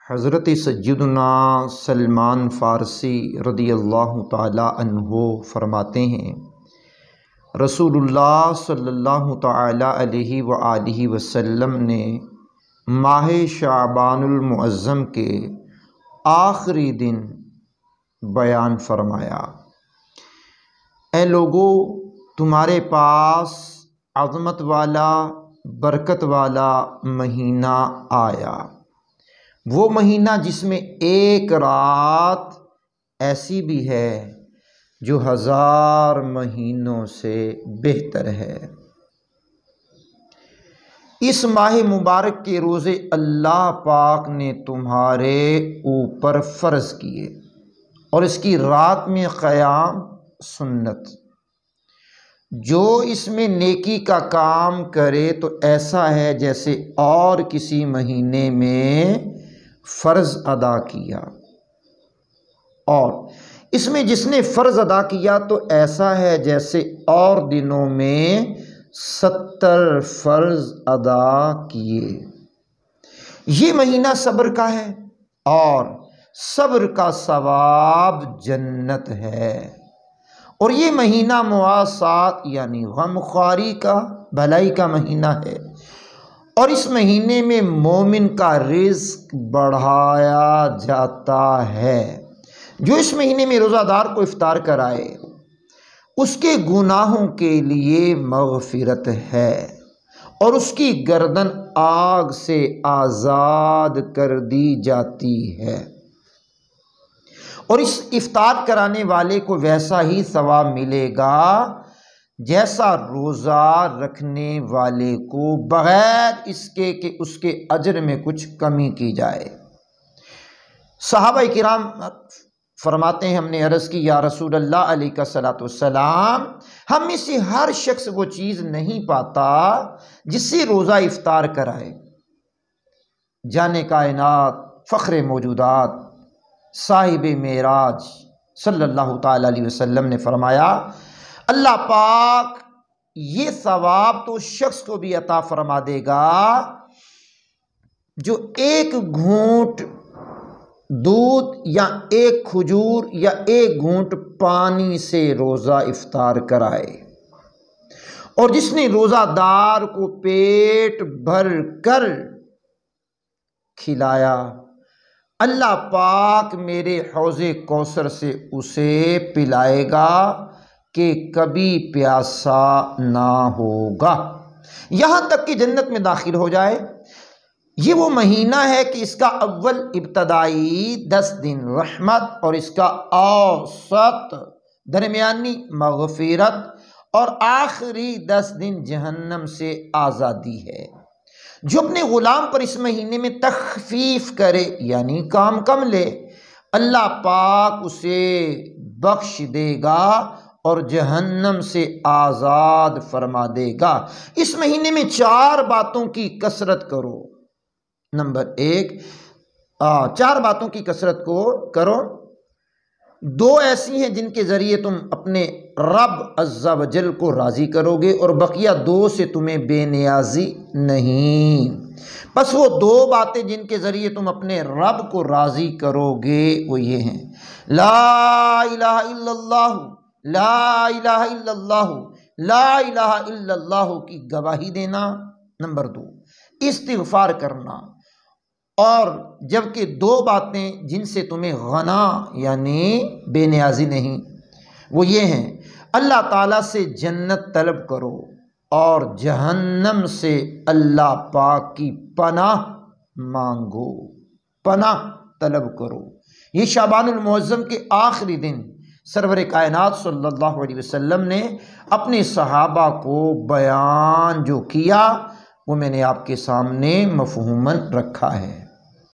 حضرت سیدنا سلمان فارسی رضی اللہ تعالی عنہ فرماتے ہیں، رسول اللہ صلی اللہ تعالی علیہ وآلہ وسلم نے ماہ شعبان المعظم کے آخری دن بیان فرمایا، اے لوگو، تمہارے پاس عظمت والا برکت والا مہینہ آیا، وہ مہینہ جس میں ایک رات ایسی بھی ہے جو 1000 مہینوں سے بہتر ہے۔ اس ماہ مبارک کے روزے اللہ پاک نے تمہارے اوپر فرض کیے اور اس کی رات میں قیام سنت۔ جو اس میں نیکی کا کام کرے تو ایسا ہے جیسے اور کسی مہینے میں فرض ادا کیا، اور اس میں جس نے فرض ادا کیا تو ایسا ہے جیسے اور دنوں میں 70 فرض ادا کیے۔ یہ مہینہ صبر کا ہے اور صبر کا ثواب جنت ہے، اور یہ مہینہ مواسات یعنی غمخواری کا بھلائی کا مہینہ ہے، اور اس مہینے میں مومن کا رزق بڑھایا جاتا ہے۔ جو اس مہینے میں روزہ دار کو افطار کرائے اس کے گناہوں کے لیے مغفرت ہے، اور اس کی گردن آگ سے آزاد کر دی جاتی ہے، اور اس افطار کرانے والے کو ویسا ہی ثواب ملے گا جیسا روزہ رکھنے والے کو، بغیر اس کے کہ اس کے اجر میں کچھ کمی کی جائے۔ صحابہ کرام فرماتے ہیں، ہم نے عرض کی، یا رسول اللہ علیہ الصلوۃ والسلام، ہم میں سے ہر شخص وہ چیز نہیں پاتا جس سے روزہ افطار کرائے۔ جان کائنات، فخر موجودات، صاحب معراج صلی اللہ تعالی علیہ وسلم نے فرمایا، اللہ پاک یہ ثواب تو اس شخص کو بھی عطا فرما دے گا جو ایک گھونٹ دودھ یا ایک کھجور یا ایک گھونٹ پانی سے روزہ افطار کرائے، اور جس نے روزہ دار کو پیٹ بھر کر کھلایا، اللہ پاک میرے حوض کوثر سے اسے پلائے گا کہ کبھی پیاسا نہ ہوگا، یہاں تک کہ جنت میں داخل ہو جائے۔ یہ وہ مہینہ ہے کہ اس کا اول ابتدائی 10 دن رحمت، اور اس کا اوسط درمیانی مغفرت، اور آخری 10 دن جہنم سے آزادی ہے۔ جو اپنے غلام پر اس مہینے میں تخفیف کرے یعنی کام کم لے، اللہ پاک اسے بخش دے گا اور جہنم سے آزاد فرما دے گا۔ اس مہینے میں 4 باتوں کی کثرت کرو۔ نمبر 1، 4 باتوں کی کثرت کو کرو۔ 2 ایسی ہیں جن کے ذریعے تم اپنے رب عز و جل کو راضی کرو گے، اور بقیہ 2 سے تمہیں بے نیازی نہیں۔ بس وہ 2 باتیں جن کے ذریعے تم اپنے رب کو راضی کرو گے وہ یہ ہیں، لا الہ الا اللہ، لا الہ الا اللہ، لا الہ الا اللہ کی گواہی دینا۔ نمبر 2، استغفار کرنا۔ اور جبکہ 2 باتیں جن سے تمہیں غنا یعنی بے نیازی نہیں، وہ یہ ہیں، اللہ تعالیٰ سے جنت طلب کرو اور جہنم سے اللہ پاک کی پناہ مانگو، پناہ طلب کرو۔ یہ شعبان المعظم کے آخری دن سرور کائنات صلی اللہ علیہ وسلم نے اپنے صحابہ کو بیان جو کیا وہ میں نے آپ کے سامنے مفہوماً رکھا ہے۔